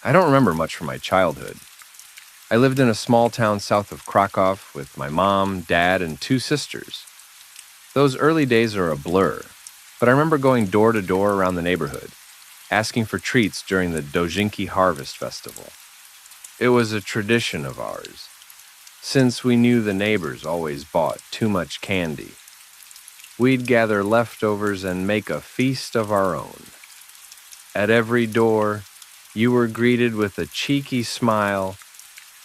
I don't remember much from my childhood. I lived in a small town south of Krakow with my mom, dad, and two sisters. Those early days are a blur, but I remember going door to door around the neighborhood, asking for treats during the Dojinki Harvest Festival. It was a tradition of ours, since we knew the neighbors always bought too much candy. We'd gather leftovers and make a feast of our own. At every door, you were greeted with a cheeky smile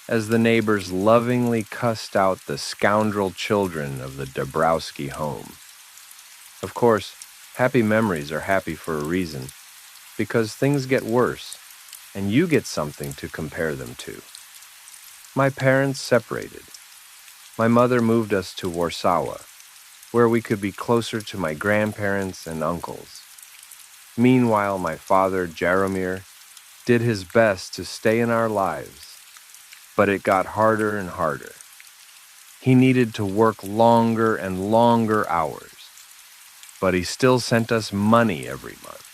as the neighbors lovingly cussed out the scoundrel children of the Dabrowski home. Of course, happy memories are happy for a reason, because things get worse, and you get something to compare them to. My parents separated. My mother moved us to Warsaw, where we could be closer to my grandparents and uncles. Meanwhile, my father, Jaromir, did his best to stay in our lives, but it got harder and harder. He needed to work longer and longer hours, but he still sent us money every month.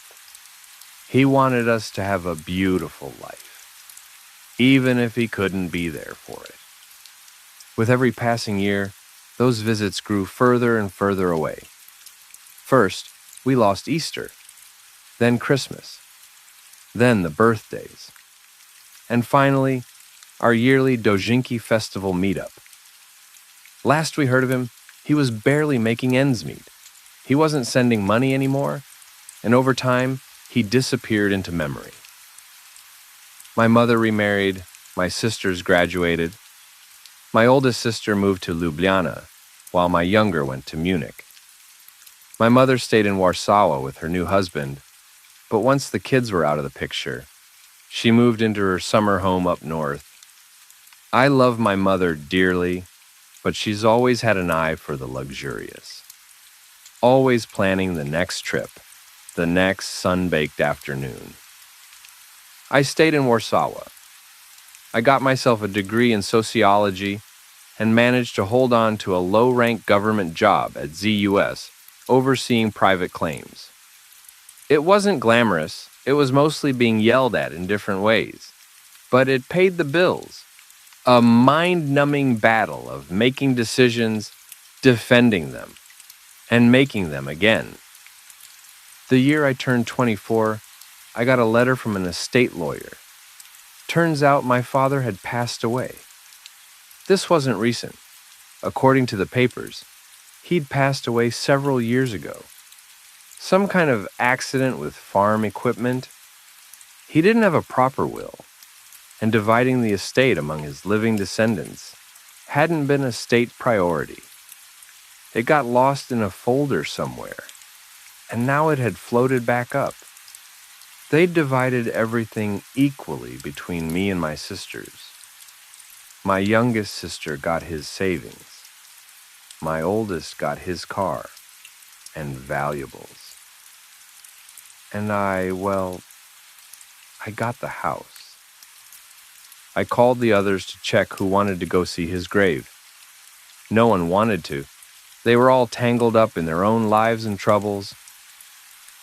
He wanted us to have a beautiful life, even if he couldn't be there for it. With every passing year, those visits grew further and further away. First, we lost Easter, then Christmas, then the birthdays, and finally, our yearly Dojinki Festival meetup. Last we heard of him, he was barely making ends meet. He wasn't sending money anymore, and over time, he disappeared into memory. My mother remarried, my sisters graduated. My oldest sister moved to Ljubljana, while my younger went to Munich. My mother stayed in Warsaw with her new husband, but once the kids were out of the picture, she moved into her summer home up north. I love my mother dearly, but she's always had an eye for the luxurious. Always planning the next trip, the next sun-baked afternoon. I stayed in Warsaw. I got myself a degree in sociology and managed to hold on to a low-rank government job at ZUS, overseeing private claims. It wasn't glamorous, it was mostly being yelled at in different ways, but it paid the bills. A mind-numbing battle of making decisions, defending them, and making them again. The year I turned 24, I got a letter from an estate lawyer. Turns out my father had passed away. This wasn't recent. According to the papers, he'd passed away several years ago. Some kind of accident with farm equipment. He didn't have a proper will, and dividing the estate among his living descendants hadn't been a state priority. It got lost in a folder somewhere, and now it had floated back up. They divided everything equally between me and my sisters. My youngest sister got his savings. My oldest got his car and valuables. And I got the house. I called the others to check who wanted to go see his grave. No one wanted to. They were all tangled up in their own lives and troubles.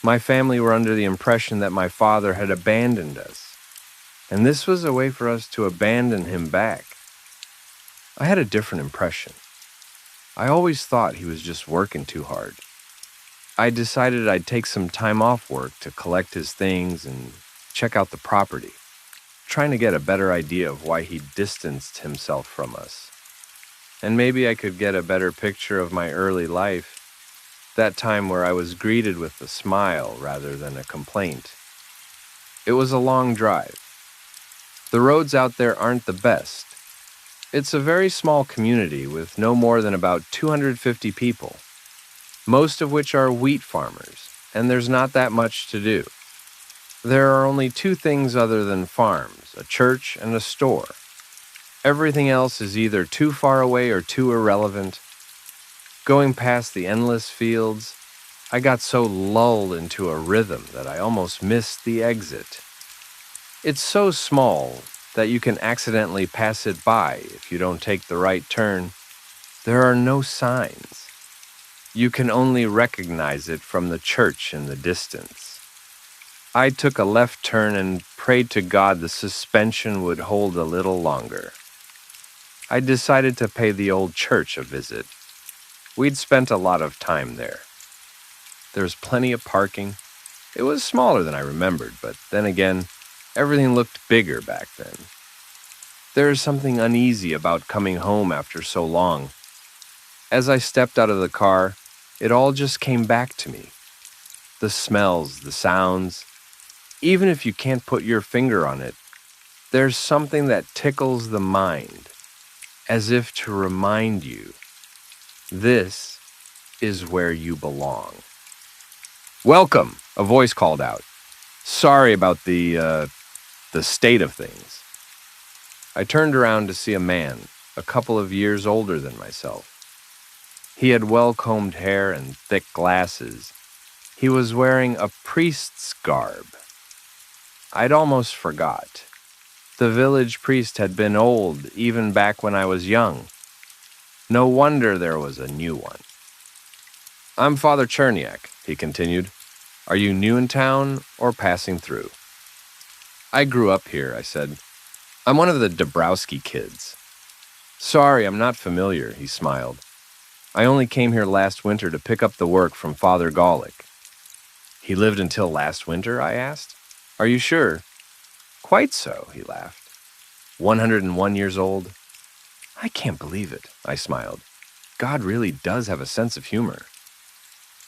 My family were under the impression that my father had abandoned us, and this was a way for us to abandon him back. I had a different impression. I always thought he was just working too hard. I decided I'd take some time off work to collect his things and check out the property, trying to get a better idea of why he distanced himself from us. And maybe I could get a better picture of my early life, that time where I was greeted with a smile rather than a complaint. It was a long drive. The roads out there aren't the best. It's a very small community with no more than about 250 people, most of which are wheat farmers, and there's not that much to do. There are only two things other than farms, a church and a store. Everything else is either too far away or too irrelevant. Going past the endless fields, I got so lulled into a rhythm that I almost missed the exit. It's so small that you can accidentally pass it by if you don't take the right turn. There are no signs. You can only recognize it from the church in the distance. I took a left turn and prayed to God the suspension would hold a little longer. I decided to pay the old church a visit. We'd spent a lot of time there. There was plenty of parking. It was smaller than I remembered, but then again, everything looked bigger back then. There is something uneasy about coming home after so long. As I stepped out of the car, it all just came back to me. The smells, the sounds. Even if you can't put your finger on it, there's something that tickles the mind, as if to remind you, this is where you belong. "Welcome," a voice called out. "Sorry about the state of things." I turned around to see a man, a couple of years older than myself. He had well-combed hair and thick glasses. He was wearing a priest's garb. I'd almost forgot. The village priest had been old even back when I was young. No wonder there was a new one. "I'm Father Cherniak," he continued. "Are you new in town or passing through?" "I grew up here," I said. "I'm one of the Dabrowski kids." "Sorry, I'm not familiar," he smiled. "I only came here last winter to pick up the work from Father Golick." "He lived until last winter?" I asked. "Are you sure?" "Quite so," he laughed. 101 years old? "I can't believe it," I smiled. "God really does have a sense of humor."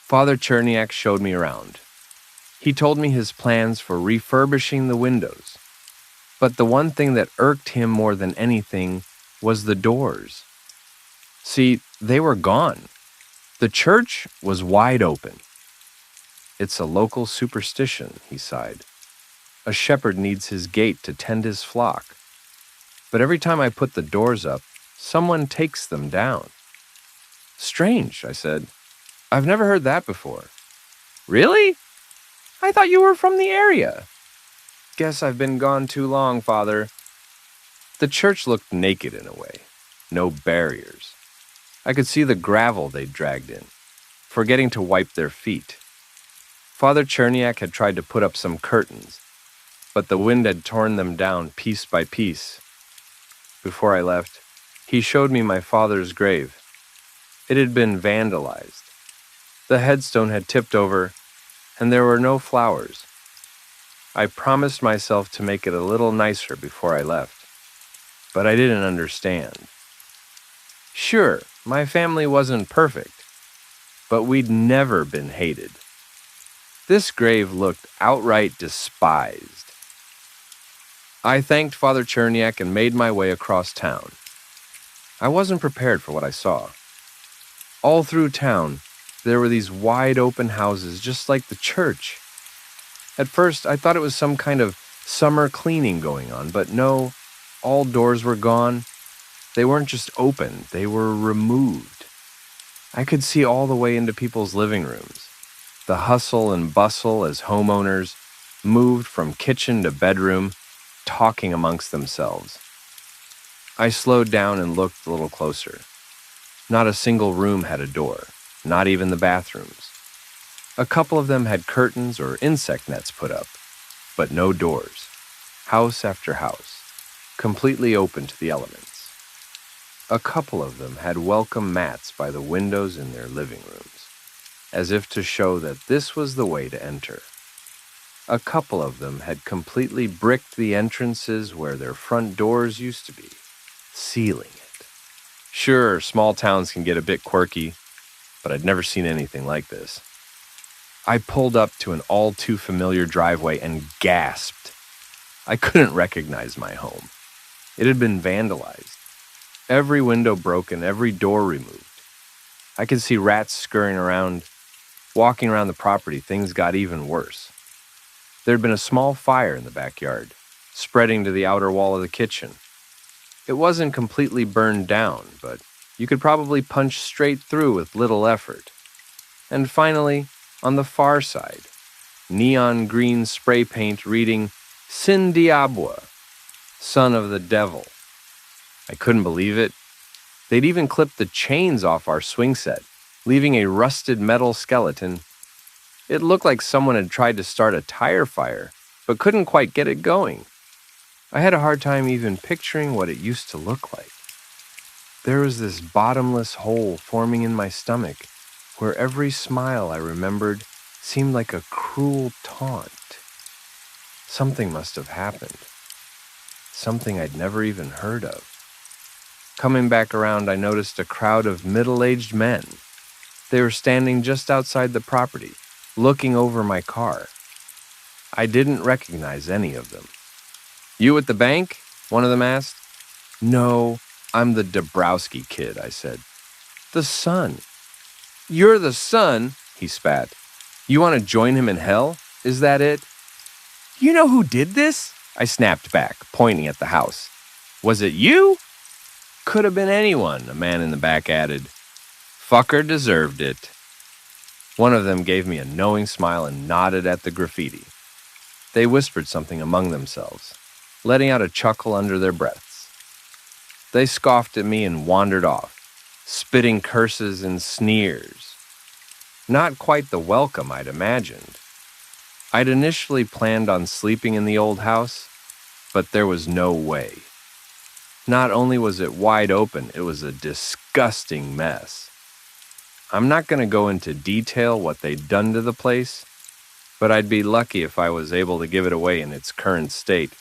Father Cherniak showed me around. He told me his plans for refurbishing the windows. But the one thing that irked him more than anything was the doors. See, they were gone. The church was wide open. "It's a local superstition," he sighed. "A shepherd needs his gate to tend his flock. But every time I put the doors up, someone takes them down." "Strange," I said. "I've never heard that before." "Really? I thought you were from the area." "Guess I've been gone too long, Father." The church looked naked in a way. No barriers. I could see the gravel they'd dragged in, forgetting to wipe their feet. Father Cherniak had tried to put up some curtains, but the wind had torn them down piece by piece. Before I left, he showed me my father's grave. It had been vandalized. The headstone had tipped over, and there were no flowers. I promised myself to make it a little nicer before I left, but I didn't understand. Sure, my family wasn't perfect, but we'd never been hated. This grave looked outright despised. I thanked Father Cherniak and made my way across town. I wasn't prepared for what I saw. All through town, there were these wide-open houses just like the church. At first, I thought it was some kind of summer cleaning going on, but no, all doors were gone. They weren't just open, they were removed. I could see all the way into people's living rooms, the hustle and bustle as homeowners moved from kitchen to bedroom, talking amongst themselves. I slowed down and looked a little closer. Not a single room had a door, not even the bathrooms. A couple of them had curtains or insect nets put up, but no doors. House after house, completely open to the elements. A couple of them had welcome mats by the windows in their living rooms, as if to show that this was the way to enter. A couple of them had completely bricked the entrances where their front doors used to be, sealing it. Sure, small towns can get a bit quirky, but I'd never seen anything like this. I pulled up to an all-too-familiar driveway and gasped. I couldn't recognize my home. It had been vandalized. Every window broken, every door removed. I could see rats scurrying around. Walking around the property, things got even worse. There had been a small fire in the backyard, spreading to the outer wall of the kitchen. It wasn't completely burned down, but you could probably punch straight through with little effort. And finally, on the far side, neon green spray paint reading Sin Diablo, Son of the Devil. I couldn't believe it. They'd even clipped the chains off our swing set, leaving a rusted metal skeleton. It looked like someone had tried to start a tire fire, but couldn't quite get it going. I had a hard time even picturing what it used to look like. There was this bottomless hole forming in my stomach, where every smile I remembered seemed like a cruel taunt. Something must have happened. Something I'd never even heard of. Coming back around, I noticed a crowd of middle-aged men. They were standing just outside the property, looking over my car. I didn't recognize any of them. "You at the bank?" one of them asked. "No, I'm the Dabrowski kid," I said. "The son." "You're the son?" he spat. "You want to join him in hell? Is that it?" "You know who did this?" I snapped back, pointing at the house. "Was it you?" "Could have been anyone," a man in the back added. "Fucker deserved it." One of them gave me a knowing smile and nodded at the graffiti. They whispered something among themselves, letting out a chuckle under their breaths. They scoffed at me and wandered off, spitting curses and sneers. Not quite the welcome I'd imagined. I'd initially planned on sleeping in the old house, but there was no way. Not only was it wide open, it was a disgusting mess. I'm not going to go into detail what they'd done to the place, but I'd be lucky if I was able to give it away in its current state.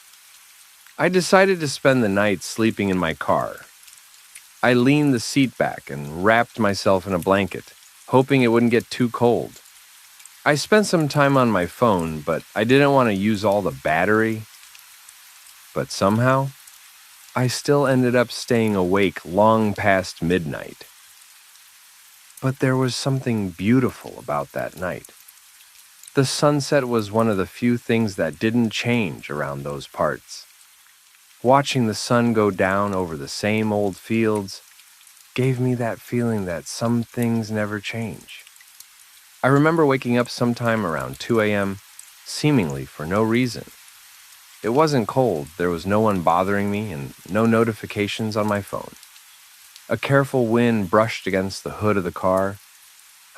I decided to spend the night sleeping in my car. I leaned the seat back and wrapped myself in a blanket, hoping it wouldn't get too cold. I spent some time on my phone, but I didn't want to use all the battery. But somehow, I still ended up staying awake long past midnight. But there was something beautiful about that night. The sunset was one of the few things that didn't change around those parts. Watching the sun go down over the same old fields gave me that feeling that some things never change. I remember waking up sometime around 2 a.m., seemingly for no reason. It wasn't cold, there was no one bothering me, and no notifications on my phone. A careful wind brushed against the hood of the car.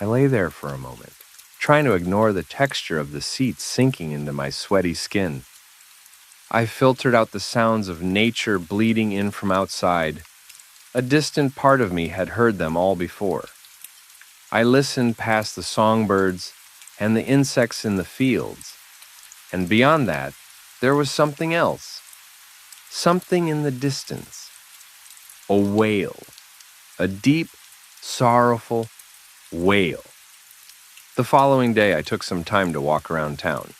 I lay there for a moment, trying to ignore the texture of the seats sinking into my sweaty skin. I filtered out the sounds of nature bleeding in from outside. A distant part of me had heard them all before. I listened past the songbirds and the insects in the fields, and beyond that, there was something else. Something in the distance. A wail. A deep, sorrowful wail. The following day, I took some time to walk around town.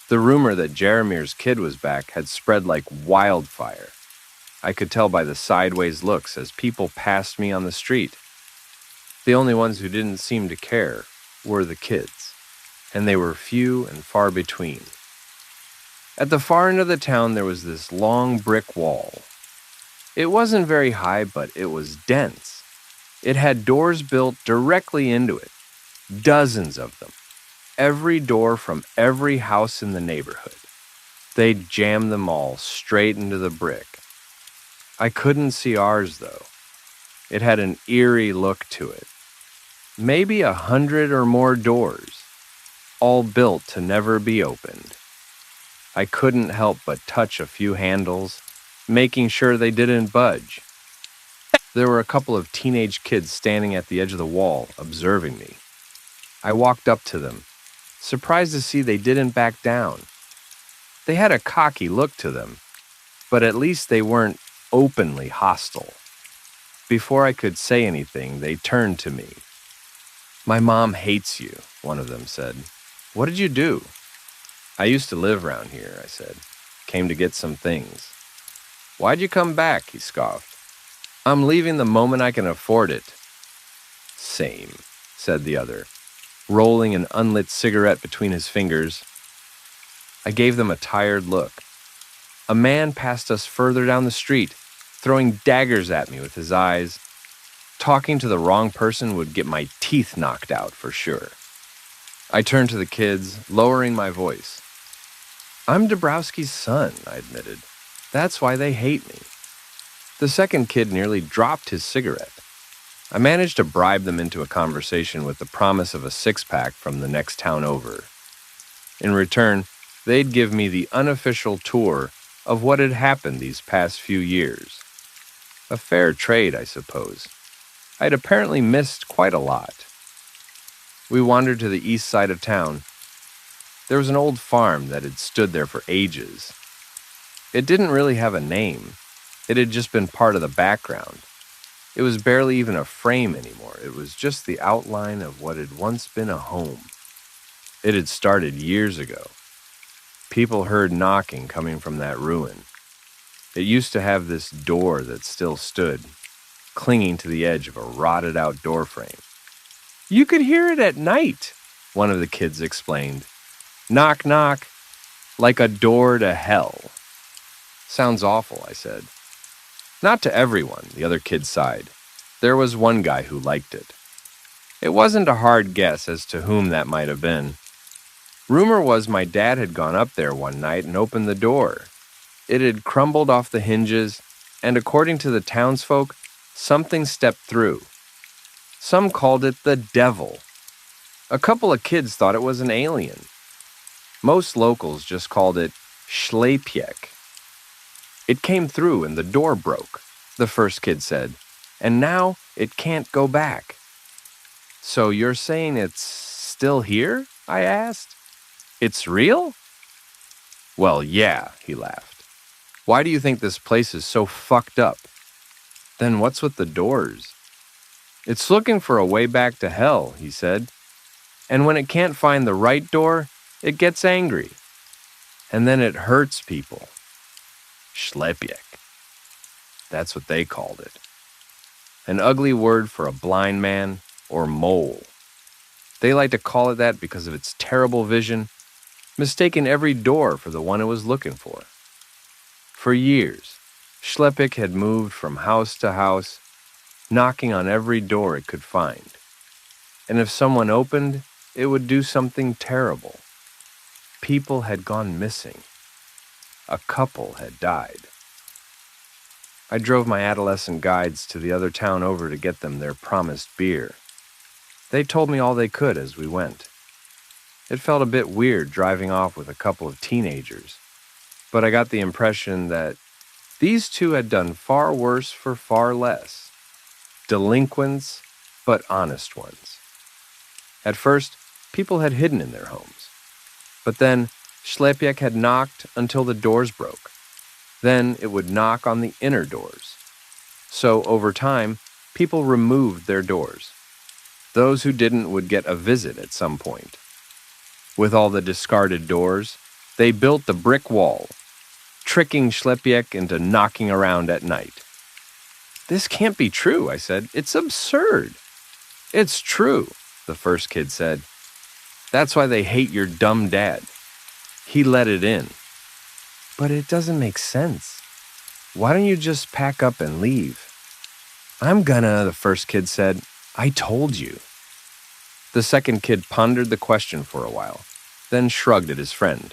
The rumor that Jaramir's kid was back had spread like wildfire. I could tell by the sideways looks as people passed me on the street. The only ones who didn't seem to care were the kids, and they were few and far between. At the far end of the town, there was this long brick wall. It wasn't very high, but it was dense. It had doors built directly into it, dozens of them, every door from every house in the neighborhood. They jammed them all straight into the brick. I couldn't see ours, though. It had an eerie look to it. Maybe 100 or more doors, all built to never be opened. I couldn't help but touch a few handles, making sure they didn't budge. There were a couple of teenage kids standing at the edge of the wall, observing me. I walked up to them, surprised to see they didn't back down. They had a cocky look to them, but at least they weren't openly hostile. Before I could say anything, they turned to me. "My mom hates you," one of them said. "What did you do?" "I used to live around here," I said. "Came to get some things." "Why'd you come back?" he scoffed. "I'm leaving the moment I can afford it." "Same," said the other, rolling an unlit cigarette between his fingers. I gave them a tired look. A man passed us further down the street, throwing daggers at me with his eyes. Talking to the wrong person would get my teeth knocked out for sure. I turned to the kids, lowering my voice. "I'm Dabrowski's son," I admitted. "That's why they hate me." The second kid nearly dropped his cigarette. I managed to bribe them into a conversation with the promise of a six-pack from the next town over. In return, they'd give me the unofficial tour of what had happened these past few years. A fair trade, I suppose. I'd apparently missed quite a lot. We wandered to the east side of town. There was an old farm that had stood there for ages. It didn't really have a name. It had just been part of the background. It was barely even a frame anymore. It was just the outline of what had once been a home. It had started years ago. People heard knocking coming from that ruin. It used to have this door that still stood, clinging to the edge of a rotted-out door frame. "You could hear it at night," one of the kids explained. "Knock, knock, like a door to hell." "Sounds awful," I said. "Not to everyone," the other kid sighed. There was one guy who liked it. It wasn't a hard guess as to whom that might have been. Rumor was my dad had gone up there one night and opened the door. It had crumbled off the hinges, and according to the townsfolk, something stepped through. Some called it the devil. A couple of kids thought it was an alien. Most locals just called it Schlepiek. "It came through and the door broke," the first kid said, "and now it can't go back." "So you're saying it's still here?" I asked. "It's real?" "Well, yeah," he laughed. "Why do you think this place is so fucked up?" "Then what's with the doors?" "It's looking for a way back to hell," he said. "And when it can't find the right door, it gets angry. And then it hurts people." Schlepiek. That's what they called it. An ugly word for a blind man or mole. They like to call it that because of its terrible vision, mistaking every door for the one it was looking for. For years, Schlepiek had moved from house to house, knocking on every door it could find. And if someone opened, it would do something terrible. People had gone missing. A couple had died. I drove my adolescent guides to the other town over to get them their promised beer. They told me all they could as we went. It felt a bit weird driving off with a couple of teenagers, but I got the impression that these two had done far worse for far less. Delinquents, but honest ones. At first, people had hidden in their homes. But then, Schlepiek had knocked until the doors broke. Then it would knock on the inner doors. So, over time, people removed their doors. Those who didn't would get a visit at some point. With all the discarded doors, they built the brick wall, tricking Schlepiek into knocking around at night. "This can't be true," I said. "It's absurd." "It's true," the first kid said. "That's why they hate your dumb dad. He let it in." "But it doesn't make sense. Why don't you just pack up and leave?" "I'm gonna," the first kid said. "I told you." The second kid pondered the question for a while, then shrugged at his friend.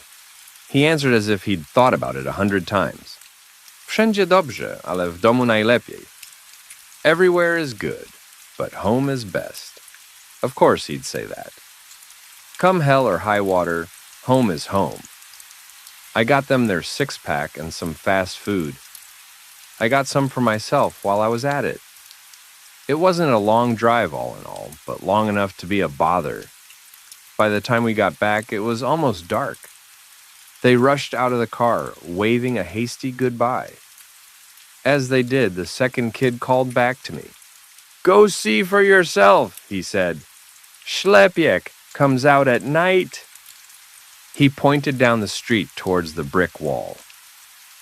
He answered as if he'd thought about it 100 times. "Wszędzie dobrze, ale w domu najlepiej." Everywhere is good, but home is best. Of course he'd say that. Come hell or high water, home is home. I got them their six-pack and some fast food. I got some for myself while I was at it. It wasn't a long drive all in all, but long enough to be a bother. By the time we got back, it was almost dark. They rushed out of the car, waving a hasty goodbye. As they did, the second kid called back to me. "Go see for yourself," he said. "Schlepiek comes out at night." He pointed down the street towards the brick wall.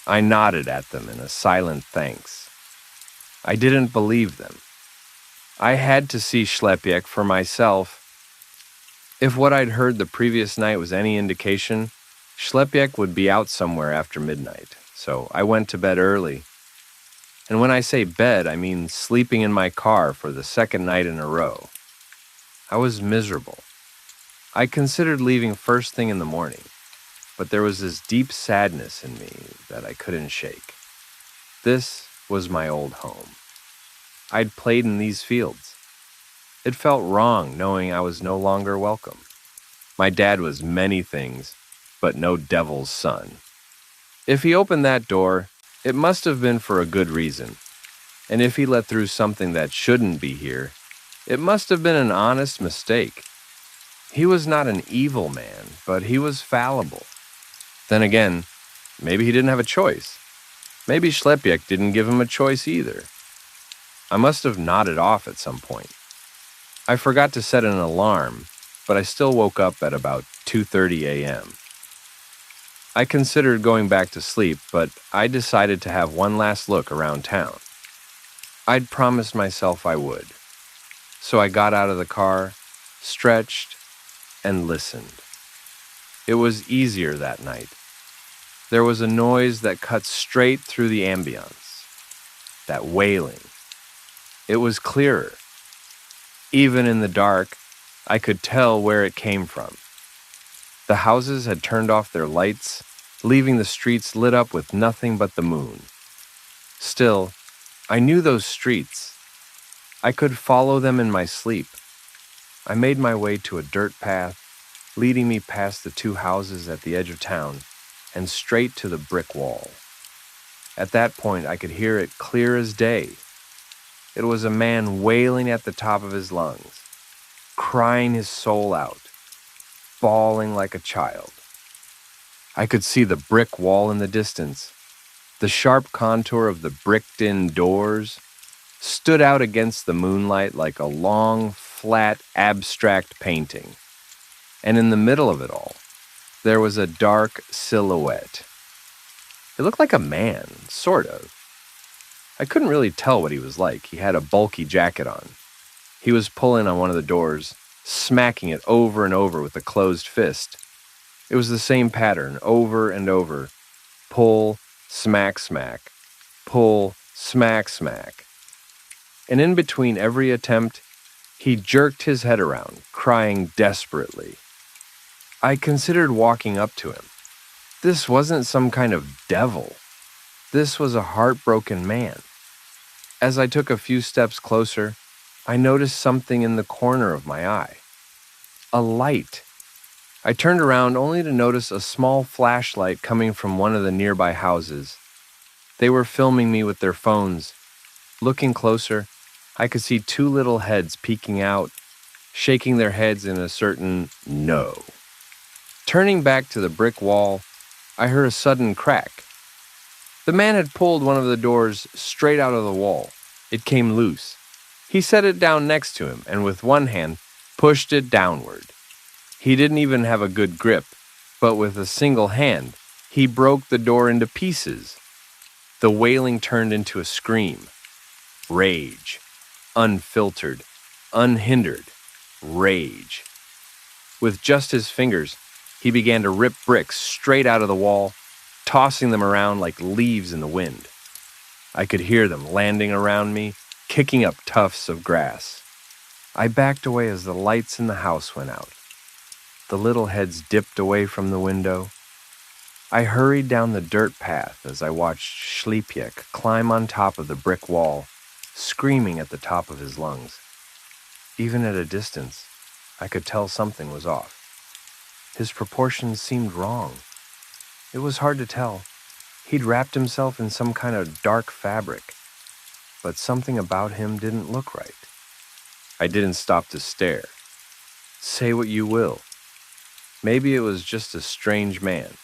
I nodded at them in a silent thanks. I didn't believe them. I had to see Schlepiek for myself. If what I'd heard the previous night was any indication, Schlepiek would be out somewhere after midnight, so I went to bed early. And when I say bed, I mean sleeping in my car for the second night in a row. I was miserable. I considered leaving first thing in the morning, but there was this deep sadness in me that I couldn't shake. This was my old home. I'd played in these fields. It felt wrong knowing I was no longer welcome. My dad was many things, but no devil's son. If he opened that door, it must have been for a good reason. And if he let through something that shouldn't be here, it must have been an honest mistake. He was not an evil man, but he was fallible. Then again, maybe he didn't have a choice. Maybe Schlepjek didn't give him a choice either. I must have nodded off at some point. I forgot to set an alarm, but I still woke up at about 2:30 a.m. I considered going back to sleep, but I decided to have one last look around town. I'd promised myself I would. So I got out of the car, stretched, and listened. It was easier that night. There was a noise that cut straight through the ambience. That wailing. It was clearer. Even in the dark, I could tell where it came from. The houses had turned off their lights, leaving the streets lit up with nothing but the moon. Still, I knew those streets. I could follow them in my sleep. I made my way to a dirt path, leading me past the two houses at the edge of town and straight to the brick wall. At that point, I could hear it clear as day. It was a man wailing at the top of his lungs, crying his soul out, bawling like a child. I could see the brick wall in the distance. The sharp contour of the bricked-in doors stood out against the moonlight like a long, flat, abstract painting. And in the middle of it all, there was a dark silhouette. It looked like a man, sort of. I couldn't really tell what he was like. He had a bulky jacket on. He was pulling on one of the doors, smacking it over and over with a closed fist. It was the same pattern, over and over. Pull, smack, smack. Pull, smack, smack. And in between every attempt, he jerked his head around, crying desperately. I considered walking up to him. This wasn't some kind of devil. This was a heartbroken man. As I took a few steps closer, I noticed something in the corner of my eye. A light. I turned around only to notice a small flashlight coming from one of the nearby houses. They were filming me with their phones. Looking closer, I could see two little heads peeking out, shaking their heads in a certain no. Turning back to the brick wall, I heard a sudden crack. The man had pulled one of the doors straight out of the wall. It came loose. He set it down next to him and with one hand pushed it downward. He didn't even have a good grip, but with a single hand, he broke the door into pieces. The wailing turned into a scream. Rage. Unfiltered. Unhindered. Rage. With just his fingers, he began to rip bricks straight out of the wall, tossing them around like leaves in the wind. I could hear them landing around me, kicking up tufts of grass. I backed away as the lights in the house went out. The little heads dipped away from the window. I hurried down the dirt path as I watched Schlepjek climb on top of the brick wall, screaming at the top of his lungs. Even at a distance, I could tell something was off. His proportions seemed wrong. It was hard to tell. He'd wrapped himself in some kind of dark fabric, but something about him didn't look right. I didn't stop to stare. Say what you will. Maybe it was just a strange man.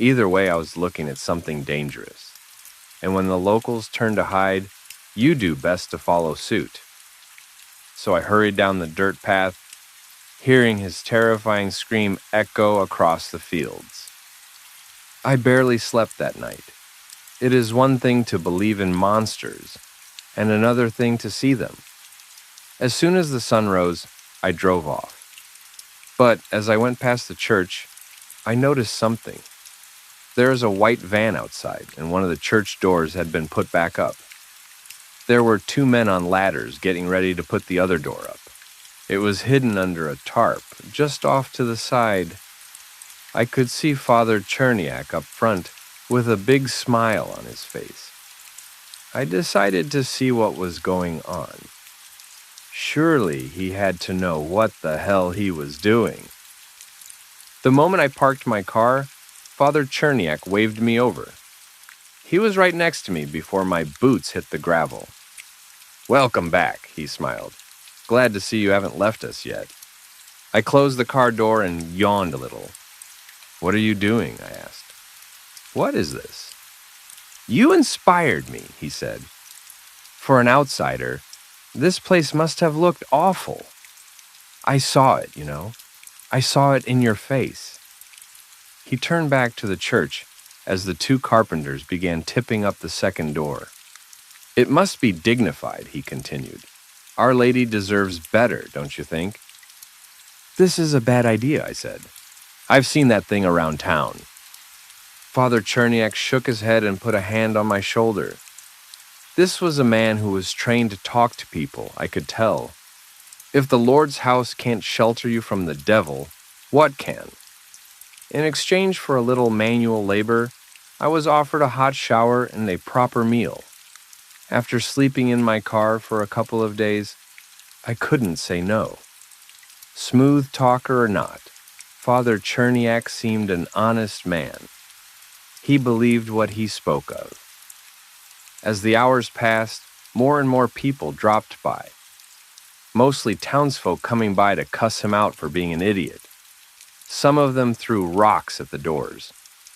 Either way, I was looking at something dangerous. And when the locals turned to hide, you do best to follow suit. So I hurried down the dirt path, hearing his terrifying scream echo across the fields. I barely slept that night. It is one thing to believe in monsters, and another thing to see them. As soon as the sun rose, I drove off. But as I went past the church, I noticed something. There is a white van outside, and one of the church doors had been put back up. There were two men on ladders getting ready to put the other door up. It was hidden under a tarp, just off to the side. I could see Father Cherniak up front with a big smile on his face. I decided to see what was going on. Surely he had to know what the hell he was doing. The moment I parked my car, Father Cherniak waved me over. He was right next to me before my boots hit the gravel. "Welcome back," he smiled. "Glad to see you haven't left us yet." I closed the car door and yawned a little. "What are you doing?" I asked. "What is this?" "You inspired me," he said. "For an outsider, this place must have looked awful. I saw it, you know. I saw it in your face." He turned back to the church as the two carpenters began tipping up the second door. "It must be dignified," he continued. "Our Lady deserves better, don't you think?" "This is a bad idea," I said. "I've seen that thing around town." Father Cherniak shook his head and put a hand on my shoulder. This was a man who was trained to talk to people, I could tell. If the Lord's house can't shelter you from the devil, what can? In exchange for a little manual labor, I was offered a hot shower and a proper meal. After sleeping in my car for a couple of days, I couldn't say no. Smooth talker or not, Father Cherniak seemed an honest man. He believed what he spoke of. As the hours passed, more and more people dropped by, mostly townsfolk coming by to cuss him out for being an idiot. Some of them threw rocks at the doors,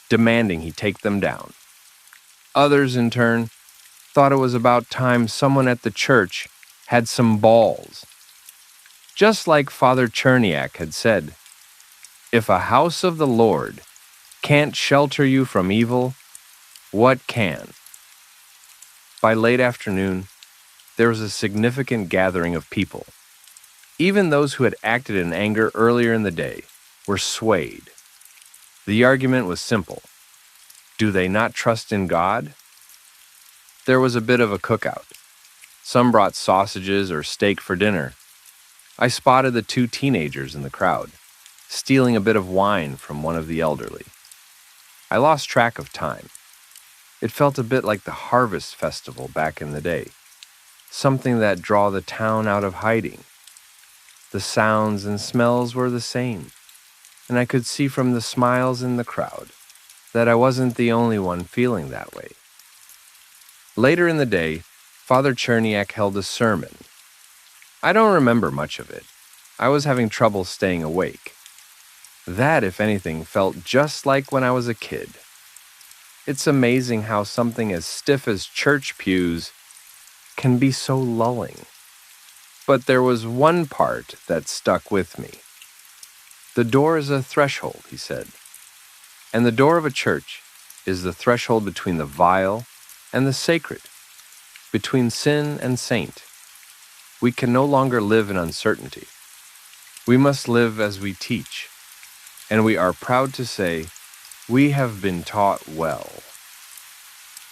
demanding he take them down. Others, in turn, thought it was about time someone at the church had some balls. Just like Father Cherniak had said, "If a house of the Lord can't shelter you from evil, what can?" By late afternoon, there was a significant gathering of people. Even those who had acted in anger earlier in the day were swayed. The argument was simple. Do they not trust in God? There was a bit of a cookout. Some brought sausages or steak for dinner. I spotted the two teenagers in the crowd, stealing a bit of wine from one of the elderly. I lost track of time. It felt a bit like the harvest festival back in the day, something that draw the town out of hiding. The sounds and smells were the same, and I could see from the smiles in the crowd that I wasn't the only one feeling that way. Later in the day, Father Cherniak held a sermon. I don't remember much of it. I was having trouble staying awake. That, if anything, felt just like when I was a kid. It's amazing how something as stiff as church pews can be so lulling. But there was one part that stuck with me. The door is a threshold, he said. And the door of a church is the threshold between the vile and the sacred, between sin and saint. We can no longer live in uncertainty. We must live as we teach, and we are proud to say, we have been taught well.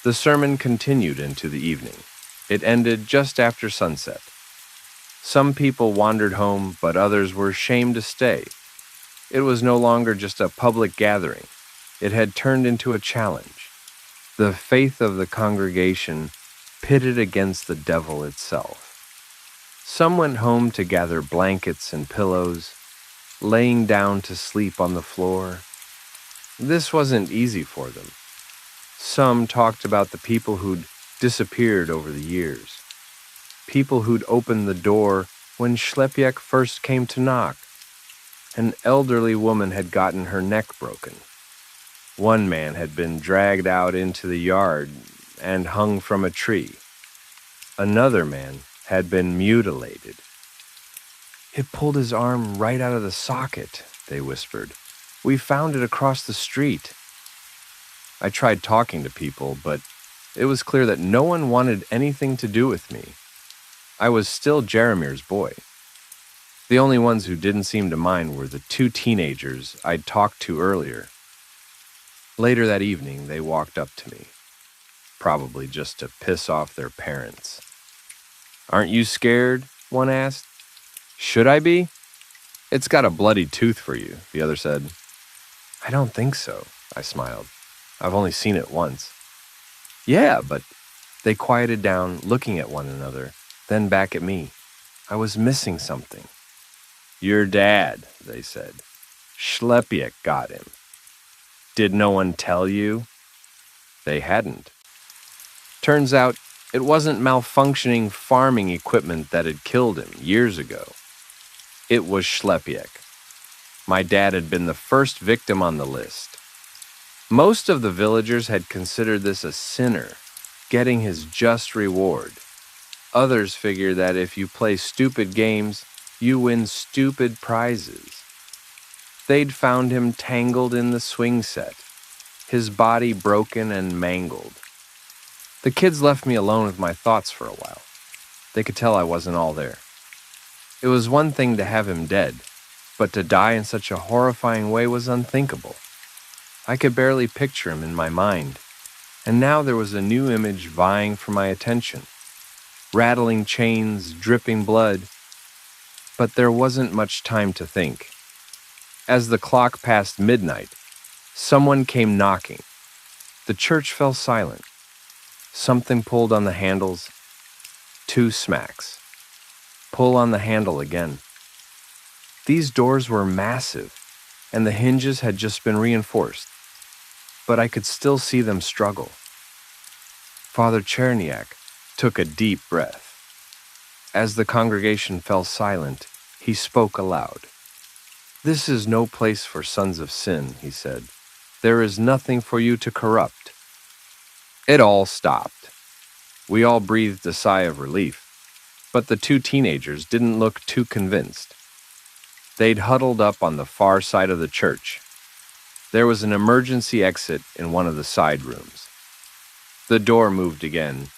The sermon continued into the evening. It ended just after sunset. Some people wandered home, but others were ashamed to stay. It was no longer just a public gathering. It had turned into a challenge. The faith of the congregation pitted against the devil itself. Some went home to gather blankets and pillows, laying down to sleep on the floor. This wasn't easy for them. Some talked about the people who'd disappeared over the years, people who'd opened the door when Schlepiak first came to knock. An elderly woman had gotten her neck broken. One man had been dragged out into the yard and hung from a tree. Another man had been mutilated. "It pulled his arm right out of the socket," they whispered. "We found it across the street." I tried talking to people, but it was clear that no one wanted anything to do with me. I was still Jeremir's boy. The only ones who didn't seem to mind were the two teenagers I'd talked to earlier. Later that evening, they walked up to me, probably just to piss off their parents. "Aren't you scared?" one asked. "Should I be?" "It's got a bloody tooth for you," the other said. "I don't think so," I smiled. "I've only seen it once." "Yeah, but..." They quieted down, looking at one another, then back at me. I was missing something. Your dad, they said. Schlepiak got him. Did no one tell you? They hadn't. Turns out, it wasn't malfunctioning farming equipment that had killed him years ago. It was Schlepiak. My dad had been the first victim on the list. Most of the villagers had considered this a sinner, getting his just reward. Others figure that if you play stupid games, you win stupid prizes. They'd found him tangled in the swing set, his body broken and mangled. The kids left me alone with my thoughts for a while. They could tell I wasn't all there. It was one thing to have him dead, but to die in such a horrifying way was unthinkable. I could barely picture him in my mind, and now there was a new image vying for my attention. Rattling chains, dripping blood. But there wasn't much time to think. As the clock passed midnight, someone came knocking. The church fell silent. Something pulled on the handles. 2 smacks. Pull on the handle again. These doors were massive, and the hinges had just been reinforced, but I could still see them struggle. Father Cherniak took a deep breath. As the congregation fell silent, he spoke aloud. "This is no place for sons of sin," he said. "There is nothing for you to corrupt." It all stopped. We all breathed a sigh of relief, but the 2 teenagers didn't look too convinced. They'd huddled up on the far side of the church. There was an emergency exit in one of the side rooms. The door moved again,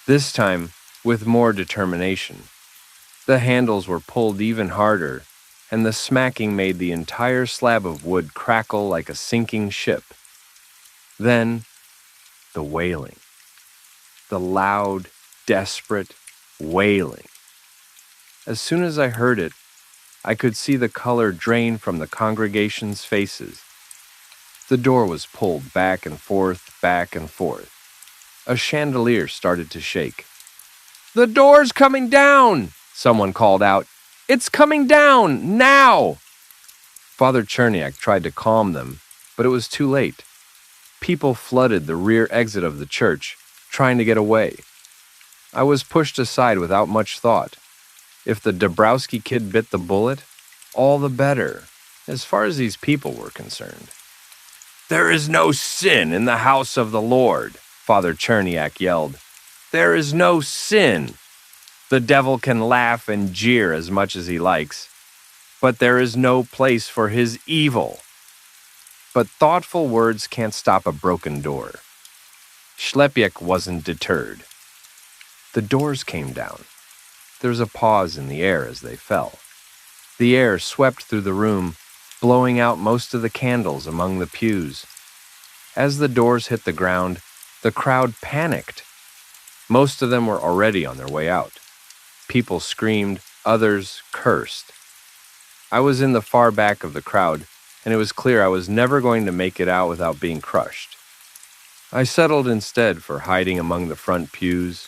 this time with more determination. The handles were pulled even harder, and the smacking made the entire slab of wood crackle like a sinking ship. Then, the wailing. The loud, desperate wailing. As soon as I heard it, I could see the color drain from the congregation's faces. The door was pulled back and forth, back and forth. A chandelier started to shake. "The door's coming down!" someone called out. "It's coming down, now!" Father Cherniak tried to calm them, but it was too late. People flooded the rear exit of the church, trying to get away. I was pushed aside without much thought. If the Dabrowski kid bit the bullet, all the better, as far as these people were concerned. "There is no sin in the house of the Lord," Father Cherniak yelled. "There is no sin. The devil can laugh and jeer as much as he likes, but there is no place for his evil." But thoughtful words can't stop a broken door. Schlepiak wasn't deterred. The doors came down. There was a pause in the air as they fell. The air swept through the room, blowing out most of the candles among the pews. As the doors hit the ground, the crowd panicked. Most of them were already on their way out. People screamed, others cursed. I was in the far back of the crowd, and it was clear I was never going to make it out without being crushed. I settled instead for hiding among the front pews,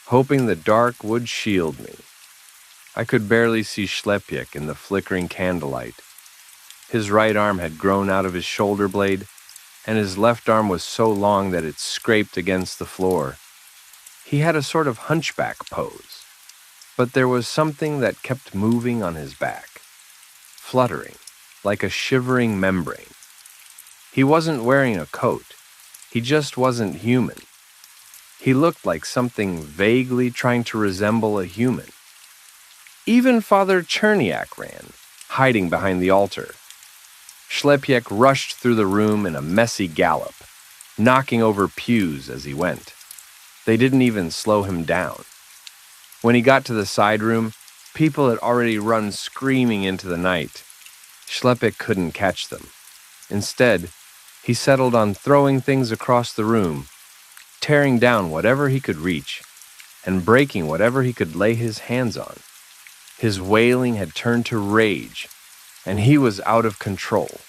hoping the dark would shield me. I could barely see Schlepiak in the flickering candlelight. His right arm had grown out of his shoulder blade, and his left arm was so long that it scraped against the floor. He had a sort of hunchback pose, but there was something that kept moving on his back, fluttering, like a shivering membrane. He wasn't wearing a coat. He just wasn't human. He looked like something vaguely trying to resemble a human. Even Father Cherniak ran, hiding behind the altar. Schlepiak rushed through the room in a messy gallop, knocking over pews as he went. They didn't even slow him down. When he got to the side room, people had already run screaming into the night. Schlepiak couldn't catch them. Instead, he settled on throwing things across the room, tearing down whatever he could reach, and breaking whatever he could lay his hands on. His wailing had turned to rage, and he was out of control.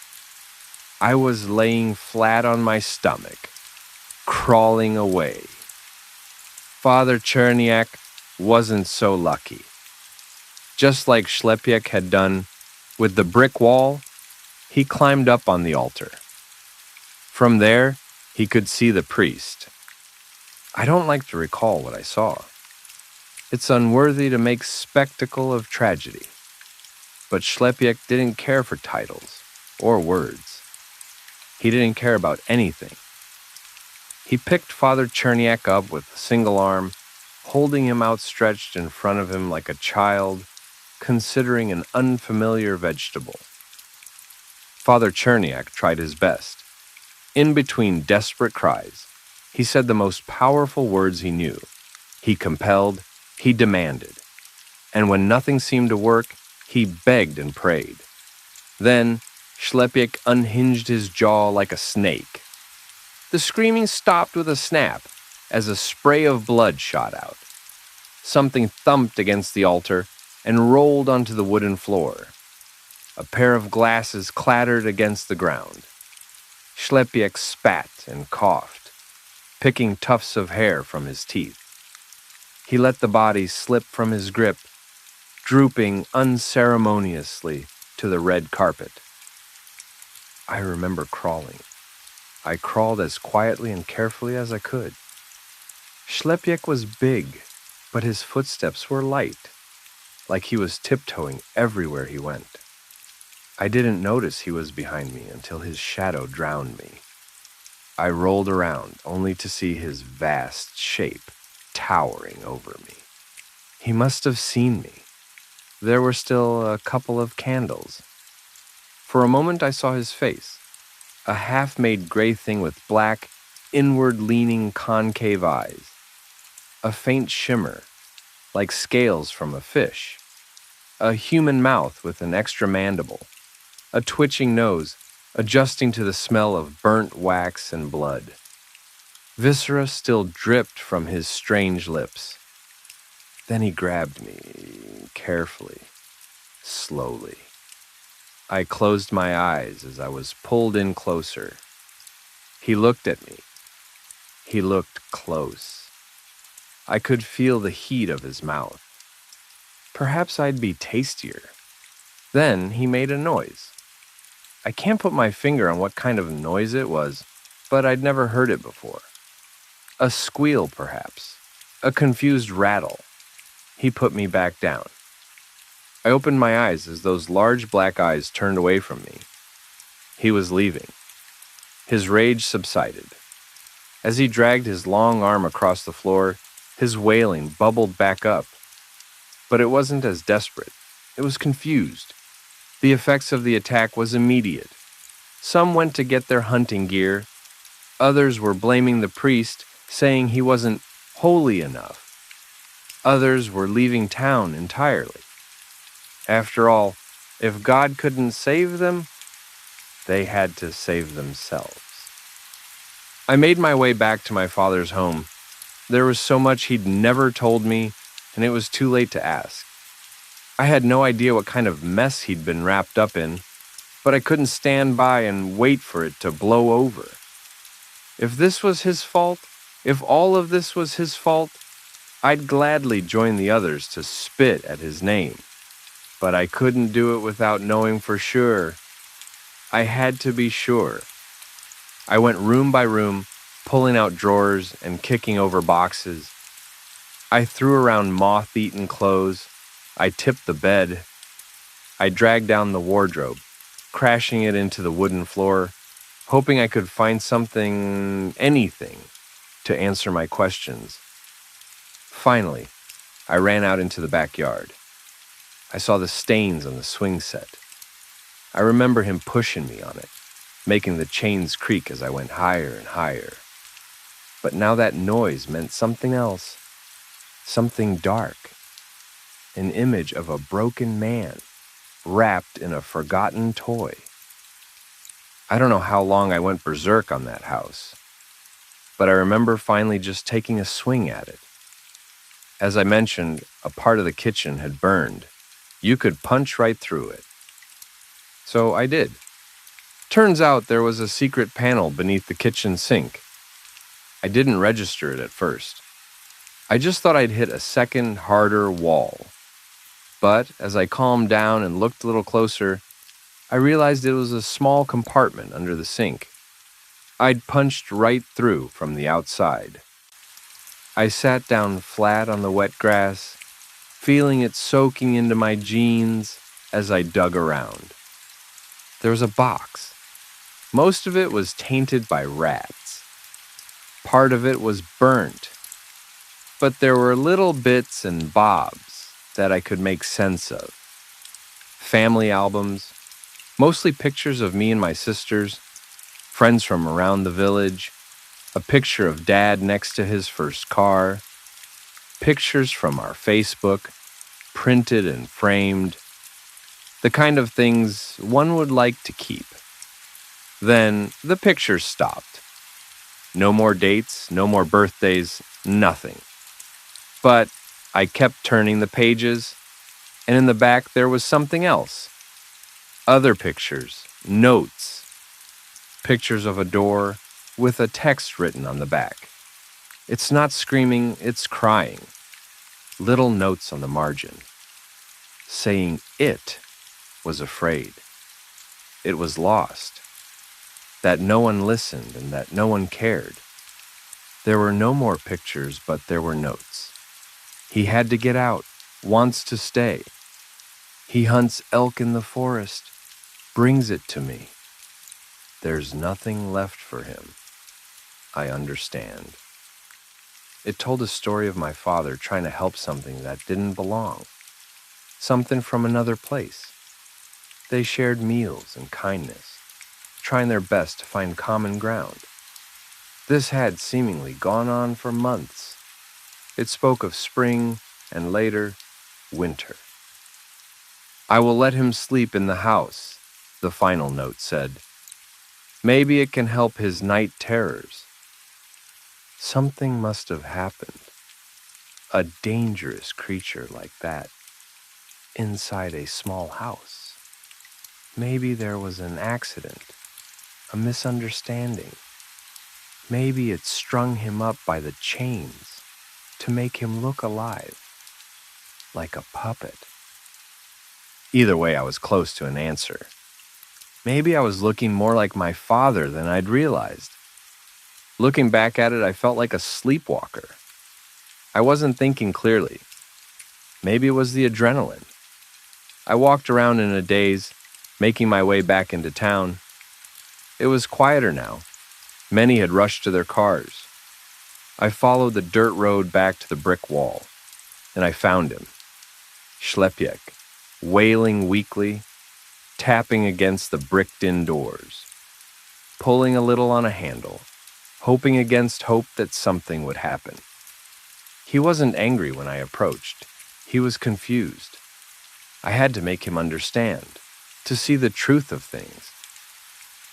I was laying flat on my stomach, crawling away. Father Cherniak wasn't so lucky. Just like Schlepiek had done with the brick wall, he climbed up on the altar. From there, he could see the priest. I don't like to recall what I saw. It's unworthy to make spectacle of tragedy. But Schlepiek didn't care for titles or words. He didn't care about anything. He picked Father Cherniak up with a single arm, holding him outstretched in front of him like a child, considering an unfamiliar vegetable. Father Cherniak tried his best. In between desperate cries, he said the most powerful words he knew. He compelled, he demanded. And when nothing seemed to work, he begged and prayed. Then, Schlepiek unhinged his jaw like a snake. The screaming stopped with a snap as a spray of blood shot out. Something thumped against the altar and rolled onto the wooden floor. A pair of glasses clattered against the ground. Schlepiek spat and coughed, picking tufts of hair from his teeth. He let the body slip from his grip, drooping unceremoniously to the red carpet. I remember crawling. I crawled as quietly and carefully as I could. Schlepiek was big, but his footsteps were light, like he was tiptoeing everywhere he went. I didn't notice he was behind me until his shadow drowned me. I rolled around only to see his vast shape towering over me. He must have seen me. There were still a couple of candles. For a moment I saw his face, a half-made gray thing with black, inward-leaning concave eyes, a faint shimmer, like scales from a fish, a human mouth with an extra mandible, a twitching nose, adjusting to the smell of burnt wax and blood. Viscera still dripped from his strange lips. Then he grabbed me, carefully, slowly. I closed my eyes as I was pulled in closer. He looked at me. He looked close. I could feel the heat of his mouth. Perhaps I'd be tastier. Then he made a noise. I can't put my finger on what kind of noise it was, but I'd never heard it before. A squeal, perhaps. A confused rattle. He put me back down. I opened my eyes as those large black eyes turned away from me. He was leaving. His rage subsided. As he dragged his long arm across the floor, his wailing bubbled back up. But it wasn't as desperate. It was confused. The effects of the attack was immediate. Some went to get their hunting gear. Others were blaming the priest, saying he wasn't holy enough. Others were leaving town entirely. After all, if God couldn't save them, they had to save themselves. I made my way back to my father's home. There was so much he'd never told me, and it was too late to ask. I had no idea what kind of mess he'd been wrapped up in, but I couldn't stand by and wait for it to blow over. If this was his fault, if all of this was his fault, I'd gladly join the others to spit at his name. But I couldn't do it without knowing for sure. I had to be sure. I went room by room, pulling out drawers and kicking over boxes. I threw around moth-eaten clothes. I tipped the bed. I dragged down the wardrobe, crashing it into the wooden floor, hoping I could find something, anything, to answer my questions. Finally, I ran out into the backyard. I saw the stains on the swing set. I remember him pushing me on it, making the chains creak as I went higher and higher. But now that noise meant something else, something dark, an image of a broken man wrapped in a forgotten toy. I don't know how long I went berserk on that house, but I remember finally just taking a swing at it. As I mentioned, a part of the kitchen had burned. You could punch right through it. So I did. Turns out there was a secret panel beneath the kitchen sink. I didn't register it at first. I just thought I'd hit a second, harder wall. But as I calmed down and looked a little closer, I realized it was a small compartment under the sink. I'd punched right through from the outside. I sat down flat on the wet grass, feeling it soaking into my jeans as I dug around. There was a box. Most of it was tainted by rats. Part of it was burnt, but there were little bits and bobs that I could make sense of. Family albums, mostly pictures of me and my sisters, friends from around the village, a picture of Dad next to his first car, pictures from our Facebook, printed and framed, the kind of things one would like to keep. Then the pictures stopped. No more dates, no more birthdays, nothing. But I kept turning the pages, and in the back there was something else. Other pictures, notes, pictures of a door with a text written on the back. It's not screaming, it's crying. Little notes on the margin, saying it was afraid. It was lost. That no one listened and that no one cared. There were no more pictures, but there were notes. He had to get out, wants to stay. He hunts elk in the forest, brings it to me. There's nothing left for him. I understand. It told a story of my father trying to help something that didn't belong, something from another place. They shared meals and kindness, trying their best to find common ground. This had seemingly gone on for months. It spoke of spring and later, winter. I will let him sleep in the house, the final note said. Maybe it can help his night terrors. Something must have happened. A dangerous creature like that, inside a small house. Maybe there was an accident, a misunderstanding. Maybe it strung him up by the chains to make him look alive, like a puppet. Either way, I was close to an answer. Maybe I was looking more like my father than I'd realized. Looking back at it, I felt like a sleepwalker. I wasn't thinking clearly. Maybe it was the adrenaline. I walked around in a daze, making my way back into town. It was quieter now. Many had rushed to their cars. I followed the dirt road back to the brick wall, and I found him. Schlepiek, wailing weakly, tapping against the bricked-in doors, pulling a little on a handle, hoping against hope that something would happen. He wasn't angry when I approached. He was confused. I had to make him understand, to see the truth of things.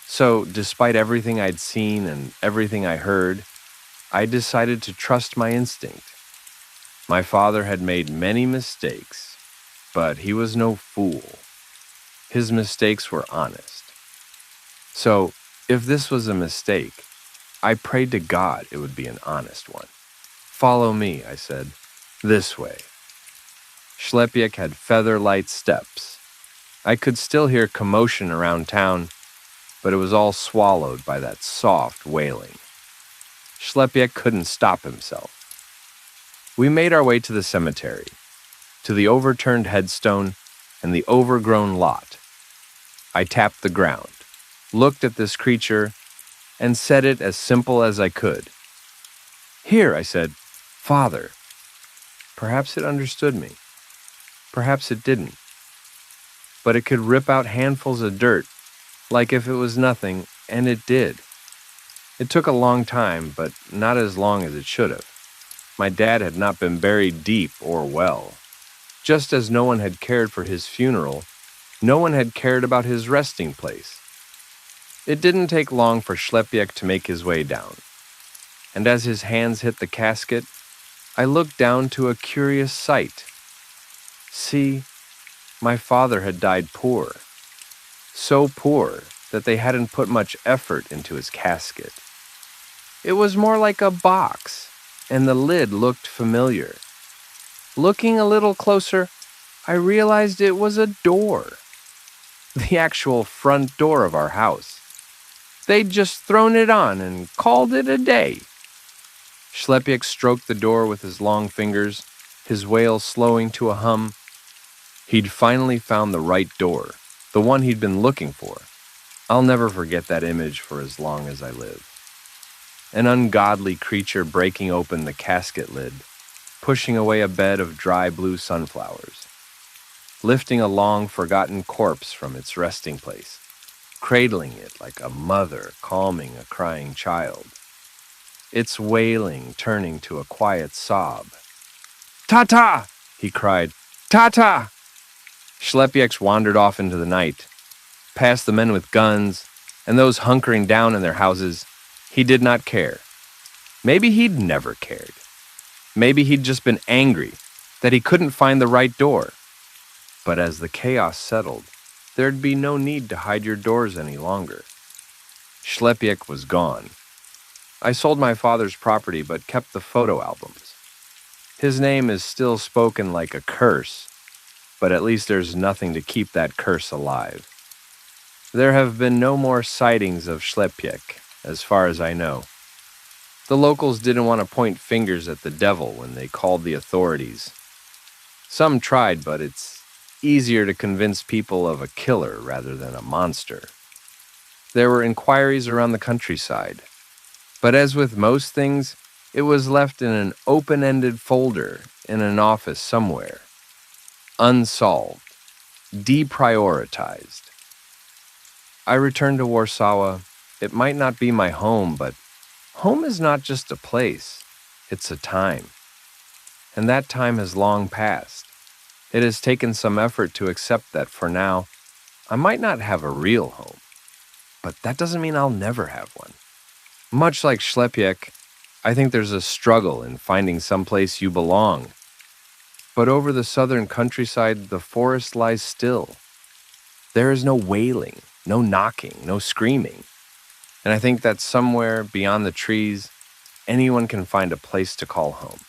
So, despite everything I'd seen and everything I heard, I decided to trust my instinct. My father had made many mistakes, but he was no fool. His mistakes were honest. So, if this was a mistake, I prayed to God it would be an honest one. Follow me, I said. This way. Schlepiek had feather-light steps. I could still hear commotion around town, but it was all swallowed by that soft wailing. Schlepiek couldn't stop himself. We made our way to the cemetery, to the overturned headstone and the overgrown lot. I tapped the ground, looked at this creature, and said it as simple as I could. Here, I said, Father. Perhaps it understood me. Perhaps it didn't. But it could rip out handfuls of dirt, like if it was nothing, and it did. It took a long time, but not as long as it should have. My dad had not been buried deep or well. Just as no one had cared for his funeral, no one had cared about his resting place. It didn't take long for Schlepiek to make his way down. And as his hands hit the casket, I looked down to a curious sight. See, my father had died poor. So poor that they hadn't put much effort into his casket. It was more like a box, and the lid looked familiar. Looking a little closer, I realized it was a door. The actual front door of our house. They'd just thrown it on and called it a day. Schlepiak stroked the door with his long fingers, his wail slowing to a hum. He'd finally found the right door, the one he'd been looking for. I'll never forget that image for as long as I live. An ungodly creature breaking open the casket lid, pushing away a bed of dry blue sunflowers, lifting a long forgotten corpse from its resting place, cradling it like a mother calming a crying child, its wailing turning to a quiet sob. "Ta-ta!" he cried. "Ta-ta!" Schlepiaks wandered off into the night, past the men with guns, and those hunkering down in their houses. He did not care. Maybe he'd never cared. Maybe he'd just been angry that he couldn't find the right door. But as the chaos settled, there'd be no need to hide your doors any longer. Schlepiak was gone. I sold my father's property but kept the photo albums. His name is still spoken like a curse, but at least there's nothing to keep that curse alive. There have been no more sightings of Schlepiak, as far as I know. The locals didn't want to point fingers at the devil when they called the authorities. Some tried, but it's easier to convince people of a killer rather than a monster. There were inquiries around the countryside, but as with most things, it was left in an open-ended folder in an office somewhere. Unsolved. Deprioritized. I returned to Warsaw. It might not be my home, but home is not just a place, it's a time. And that time has long passed. It has taken some effort to accept that for now, I might not have a real home, but that doesn't mean I'll never have one. Much like Schlepiak, I think there's a struggle in finding someplace you belong. But over the southern countryside, the forest lies still. There is no wailing, no knocking, no screaming. And I think that somewhere beyond the trees, anyone can find a place to call home.